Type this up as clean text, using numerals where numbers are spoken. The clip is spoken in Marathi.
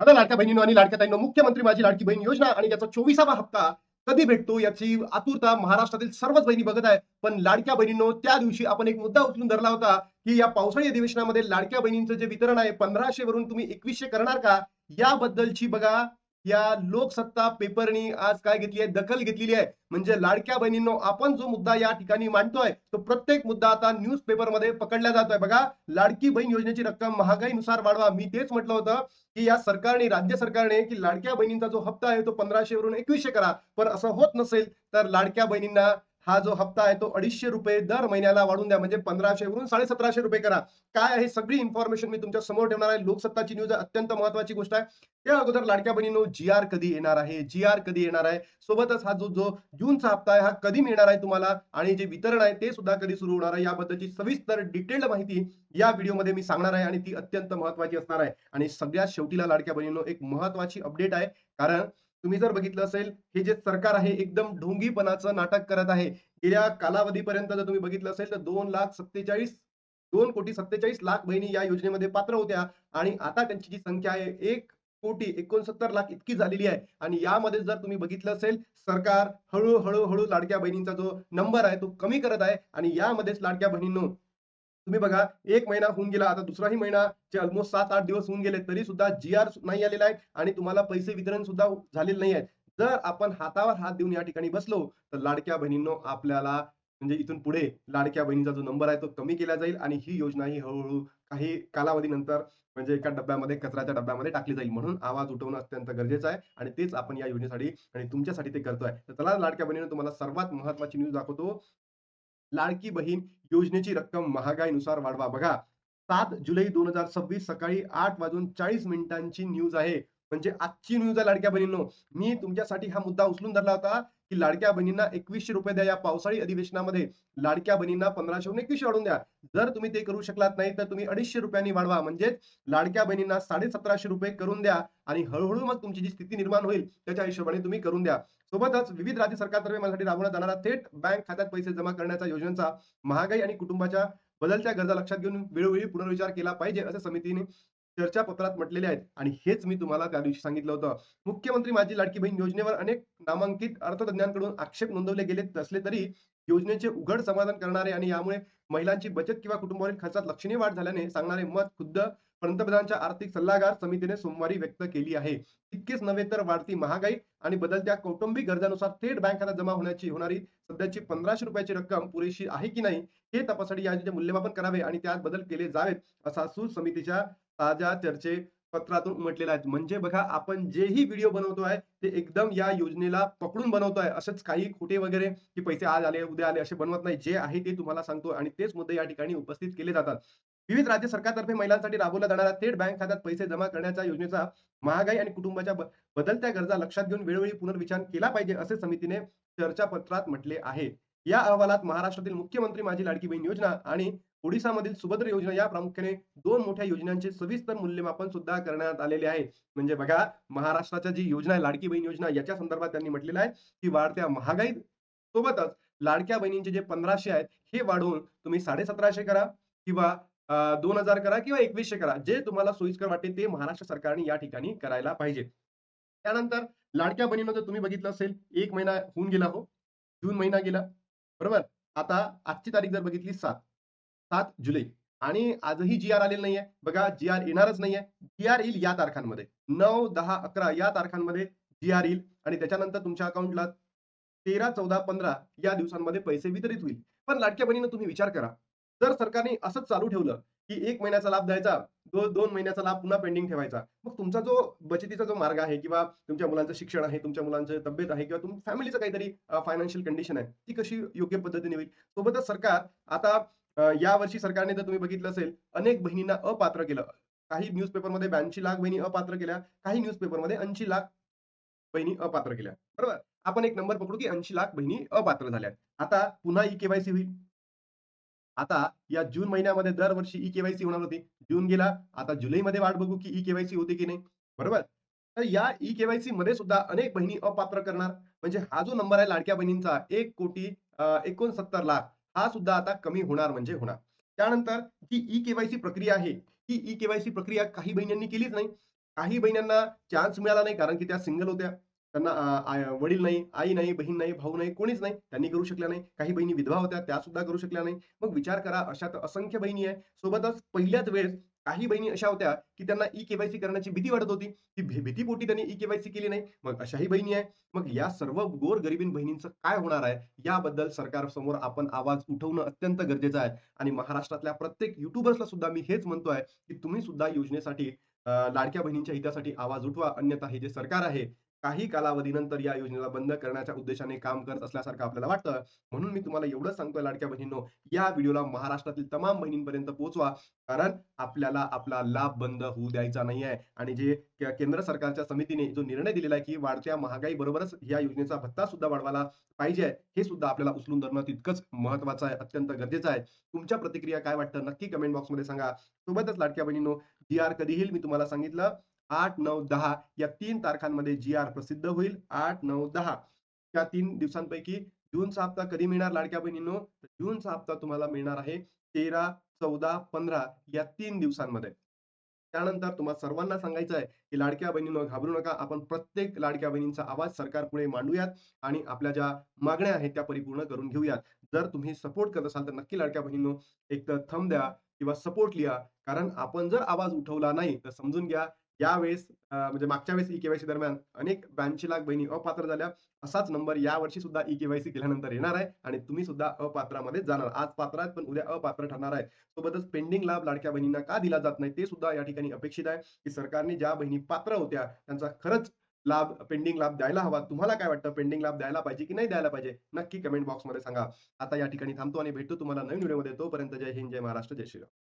आता लाडक्या बहिणींनो आणि लाडक्या ताईंनो, मुख्यमंत्री माझी लाडकी बहीण योजना आणि याचा 24वा हप्ता कधी भेटतो याची आतुरता महाराष्ट्रातील सर्वच बहिणी बघत आहे. पण लाडक्या बहिणींनो, त्या दिवशी आपण एक मुद्दा उचलून धरला होता, की या पावसाळी अधिवेशनामध्ये लाडक्या बहिणींचं जे वितरण आहे 1500 वरून तुम्ही 2100 करणार का? याबद्दलची बघा, या लोकसत्ता पेपरनी आज काय घेतली आहे, दखल घेतलेली आहे. म्हणजे लाडक्या बहिणींनो, आपण जो मुद्दा या ठिकाणी मांडतोय, तो प्रत्येक मुद्दा आता न्यूज पेपरमध्ये पकडला जातोय. बघा, लाडकी बहीण योजनेची रक्कम महागाईनुसार वाढवा. मी तेच म्हटलं होतं, की या सरकारने, राज्य सरकारने, की लाडक्या बहिणींचा जो हप्ता आहे तो 1500 वरून 2100 करा. पण असं होत नसेल तर लाडक्या बहिणींना हा जो हप्ता आहे तो ₹250 दर महिन्याला वाढवून द्या. म्हणजे 1500 वरून ₹1750 करा. काय आहे सगळी इन्फॉर्मेशन मी तुमच्या समोर ठेवणार आहे. लोकसत्ताची न्यूज अत्यंत महत्वाची गोष्ट आहे. त्या अगोदर लाडक्या बहिणींनो, जी-आर कधी येणार आहे? जी-आर कधी येणार आहे? सोबतच हा जो जो जूनचा हप्ता आहे हा कधी मिळणार आहे तुम्हाला? आणि जे वितरण आहे ते सुद्धा कधी सुरू होणार आहे? याबद्दलची सविस्तर डिटेल्ड माहिती या व्हिडिओमध्ये मी सांगणार आहे आणि ती अत्यंत महत्वाची असणार आहे. आणि सगळ्यात शेवटीला लाडक्या बहिणींनो, एक महत्वाची अपडेट आहे. कारण तुम्ही जर बघितलं असेल, हे जे सरकार आहे एकदम ढोंगीपणाचं नाटक करत आहे. गेल्या कालावधीपर्यंत जर तुम्ही बघितलं असेल तर 2,47,00,000 बहिणी या योजनेमध्ये पात्र होत्या आणि आता त्यांची जी संख्या आहे 1,69,00,000 इतकी झालेली आहे. आणि यामध्ये जर तुम्ही बघितलं असेल, सरकार हळू लाडक्या बहिणींचा जो नंबर आहे तो कमी करत आहे. आणि यामध्येच लाडक्या बहिणींनो, तुम्ही बघा, 1 महिना होऊन गेला, आता दुसराही महिनाचे ऑलमोस्ट 7-8 दिवस होऊन गेले, तरी सुद्धा जी-आर नाही आलेला आहे आणि तुम्हाला पैसे वितरण सुद्धा झालेले नाही आहेत. जर आपण हातावर हात देऊन या ठिकाणी बसलो, तर लाडक्या बहिणींनो, आपल्याला म्हणजे इथून पुढे लाडक्या बहिणीचा जो नंबर आहे तो कमी केला जाईल आणि ही योजना ही हळू काही कालावधीनंतर म्हणजे एका डब्यामध्ये, कचऱ्याच्या डब्यामध्ये टाकली जाईल. म्हणून आवाज उठवणं अत्यंत गरजेचं आहे आणि तेच आपण या योजनेसाठी आणि तुमच्यासाठी ते करतोय. तर चला लाडक्या बहिणींनो, तुम्हाला सर्वात महत्त्वाची न्यूज दाखवतो. लाडकी बहीण योजनेची रक्कम महागाईनुसार वाढवा. बघा, 7 जुलै 2026 सकाळी 8 वाजून 40 मिनिटांची न्यूज आहे. म्हणजे आजची न्यूज आहे लाडक्या बहिणींनो. मी तुमच्यासाठी हा मुद्दा उचलून धरला होता, की लाडक्या बहिणींना ₹2100 द्या. या पावसाळी अधिवेशनामध्ये लाडक्या बहिणींना 1500 वरून 2100 वाढवून द्या. जर तुम्ही ते करू शकलात नाही, तर तुम्ही ₹250 वाढवा. म्हणजेच लाडक्या बहिणींना ₹1750 करून द्या आणि हळू मग तुमची जी स्थिती निर्माण होईल, त्याच्या हिशोबाने तुम्ही करून द्या. सोबतच विविध राज्य सरकारतर्फे माझ्यासाठी राबवण्यात जाणारा थेट बँक खात्यात पैसे जमा करण्याच्या योजनांचा महागाई आणि कुटुंबाच्या बदलत्या गरजा लक्षात घेऊन वेळोवेळी पुनर्विचार केला पाहिजे, असे समितीने चर्चापत्रात म्हटलेले आहेत. आणि हेच मी तुम्हाला त्या दिवशी सांगितलं होतं. मुख्यमंत्री माझी लाडकी बहीण योजनेवर अनेक नामांकित अर्थतज्ञांकडून आक्षेप नोंदवले गेले असले तरी योजनेचे उघड समाधान करणारे आणि यामुळे महिलांची बचत किंवा कुटुंबावरील खर्चात लक्षणीय वाढ झाल्याने सांगणारे मत खुद्द पंतप्रधानांच्या आर्थिक सल्लागार समितीने सोमवारी व्यक्त केली आहे. इतकेच नव्हे तर वाढती महागाई आणि बदलत्या कौटुंबिक गरजांनुसार थेट बँक खात्यात जमा होणारी सध्याची ₹1500 ची रक्कम पुरेशी आहे की नाही, हे तपासण्यासाठी याचे मूल्यमापन करावे आणि त्यात बदल केले जावेत, असा सूर समितीच्या ताज्या पत्रातून उमटलेला आहे. म्हणजे बघा, आपण जेही व्हिडिओ बनवतोय ते एकदम या योजनेला पकडून बनवतोय. असेच काही खोटे वगैरे, की पैसे आज आले, उद्या आले असे बनवत नाही. जे आहे ते तुम्हाला सांगतो आणि तेच मुद्दे या ठिकाणी उपस्थित केले जातात. विविध राज्य सरकारतर्फे महिलांसाठी राबवल्या जाणाऱ्या थेट बँक खात्यात पैसे जमा करण्याच्या योजनेचा महागाई आणि कुटुंबाच्या बदलत्या गरजा लक्षात घेऊन वेळोवेळी पुनर्विचार केला पाहिजे, असे समितीने चर्चापत्रात म्हटले आहे. या अहवालात महाराष्ट्रातील मुख्यमंत्री माझी लाडकी बहीण योजना आणि ओडिशामधील सुभद्र योजना या प्रामुख्याने 2 मोठ्या योजनांचे सविस्तर मूल्यमापन सुद्धा करण्यात आलेले आहे. म्हणजे बघा, महाराष्ट्राच्या जी योजना आहे लाडकी बहीण योजना, याच्या संदर्भात त्यांनी म्हटलेलं आहे, की वाढत्या महागाई सोबतच लाडक्या बहिणींचे जे 1500 आहेत, हे वाढवून तुम्ही 1750 करा किंवा 2000 करा किंवा 2100 करा. जे तुम्हाला सोयीस्कर वाटेल ते महाराष्ट्र सरकारने या ठिकाणी करायला पाहिजे. त्यानंतर लाडक्या बहिणींनो, जर तुम्ही बघितलं असेल, 1 महिना होऊन गेला हो. जून महिना गेला, बरोबर? आता आजची तारीख जर बघितली 7 जुलै आणि आजही जी-आर आलेला नाहीये. बघा, जी-आर येणारच नाहीये. जी-आर येईल या तारखांमध्ये. 9, 10, 11 या तारखांमध्ये जी-आर येईल आणि त्याच्यानंतर तुमच्या अकाउंटला 13, 14, 15 या दिवसांमध्ये पैसे वितरित होईल. पण लाडक्या बहिणींनो, तुम्ही विचार करा. जर सरकारने असंच चालू ठेवलं, की 1 महिन्याचा लाभ द्यायचा, 2 महिन्याचा लाभ पुन्हा पेंडिंग ठेवायचा. मग तुमचा जो बचतीचा जो मार्ग आहे किंवा तुमच्या मुलांचं शिक्षण आहे, तुमच्या मुलांची तब्येत आहे किंवा तुमच्या फॅमिलीचं काहीतरी फायनान्शियल कंडिशन आहे, ती कशी योग्य पद्धतीने होईल? सोबतच सरकार आता यावर्षी सरकारने जर तुम्ही बघितलं असेल, अनेक बहिणींना अपात्र केलं. काही न्यूजपेपरमध्ये 82,00,000 बहिणी अपात्र केल्या, काही न्यूजपेपरमध्ये 80,00,000 बहिणी अपात्र केल्या. बरोबर? आपण एक नंबर पकडू की 80,00,000 बहिणी अपात्र झाल्या. आता पुन्हा ई-के-वाय-सी होईल. आता या जून महिन्यामध्ये दरवर्षी ई-के-वाय-सी होणार होती. जून गेला, आता जुलैमध्ये वाट बघू की ई-के-वाय-सी होते की नाही. बरोबर? तर या ई-के-वाय-सी मध्ये सुद्धा अनेक बहिणी अपात्र करणार. म्हणजे हा जो नंबर आहे लाडक्या बहिणींचा 1,69,00,000 हा सुद्धा आता कमी होणार म्हणजे होणार. त्यानंतर जी ई-के-वाय-सी प्रक्रिया आहे, ही ई-के-वाय-सी प्रक्रिया काही बहिणींनी केलीच नाही. काही बहिणींना चान्स मिळाला नाही कारण की त्या सिंगल होत्या. त्यांना वडील नाही, आई नाही, बहीण नाही, भाऊ नाही, कोणीच नाही. त्यांनी करू शकल्या नाही. काही बहिणी विधवा होत्या, त्या सुद्धा करू शकल्या नाही. मग विचार करा अशा तर असंख्य बहिणी आहे. सोबतच पहिल्याच वेळेस काही बहिणी अशा होत्या, की त्यांना ई-के-वाय-सी करण्याची भीती वाटत होती. ती भीतीपोटी त्यांनी ई-के-वाय-सी केली नाही. मग अशाही बहिणी आहे. मग या सर्व गोरगरिबीण बहिणींचं काय होणार आहे, याबद्दल सरकारसमोर आपण आवाज उठवणं अत्यंत गरजेचं आहे. आणि महाराष्ट्रातल्या प्रत्येक युट्यूबर्सला सुद्धा मी हेच म्हणतोय, की तुम्ही सुद्धा योजनेसाठी लाडक्या बहिणींच्या हितासाठी आवाज उठवा. अन्यथा हे जे सरकार आहे, काही कालावधीनंतर या योजनेला बंद करण्याच्या उद्देशाने काम करत असल्यासारखं आपल्याला वाटतं. म्हणून मी तुम्हाला एवढंच सांगतोय लाडक्या बहिणींनो, या व्हिडिओला महाराष्ट्रातील तमाम बहिणींपर्यंत पोहोचवा. कारण आपल्याला आपला लाभ बंद होऊ द्यायचा नाहीये. आणि जे केंद्र सरकारच्या समितीने जो निर्णय दिलेला आहे, की वाढत्या महागाईबरोबरच या योजनेचा भत्ता सुद्धा वाढवायला पाहिजे, हे सुद्धा आपल्याला उचलून धरणं तितकंच महत्त्वाचं आहे, अत्यंत गरजेचं आहे. तुमच्या प्रतिक्रिया काय वाटतं नक्की कमेंट बॉक्समध्ये सांगा. सोबतच लाडक्या बहिणींनो, जी-आर कधी येईल मी तुम्हाला सांगितलं 8, 9, 10 या 3 तारखांमध्ये जी-आर प्रसिद्ध होईल. 8, 9, 10 या 3 दिवसांपैकी जूनचा हप्ता कधी मिळणार लाडक्या बहिणींनो? तर जूनचा हप्ता तुम्हाला मिळणार आहे 13, 14, 15 या 3 दिवसांमध्ये. त्यानंतर तुम्हा सर्वांना सांगायचं आहे, की लाडक्या बहिणींनो घाबरू नका. आपण प्रत्येक लाडक्या बहिणींचा आवाज सरकारपुढे मांडूयात आणि आपल्या ज्या मागण्या आहेत त्या परिपूर्ण करून घेऊयात. जर तुम्ही सपोर्ट करत असाल तर नक्की लाडक्या बहिणींनो एक तर थंब द्या किंवा सपोर्ट लिहा. कारण आपण जर आवाज उठवला नाही तर समजून घ्या यावेळेस म्हणजे मागच्या वेळेस ई-के-वाय-सी दरम्यान अनेक 82 लाख बहिणी अपात्र झाल्या. असाच नंबर यावर्षी सुद्धा ई-के-वाय-सी केल्यानंतर येणार आहे आणि तुम्ही सुद्धा अपात्रामध्ये जाणार. आज पात्र आहेत, पण उद्या अपात्र ठरणार आहे. सोबतच पेंडिंग लाभ लाडक्या बहिणींना का दिला जात नाही, ते सुद्धा या ठिकाणी अपेक्षित आहे, की सरकारने ज्या बहिणी पात्र होत्या, त्यांचा खरंच पेंडिंग लाभ द्यायला हवा. तुम्हाला काय वाटतं पेंडिंग लाभ द्यायला पाहिजे की नाही द्यायला पाहिजे? नक्की कमेंट बॉक्समध्ये सांगा. आता या ठिकाणी थांबतो आणि भेटतो तुम्हाला नवीन व्हिडिओमध्ये. तोपर्यंत जय हिंद, जय महाराष्ट्र, जय श्रीराम.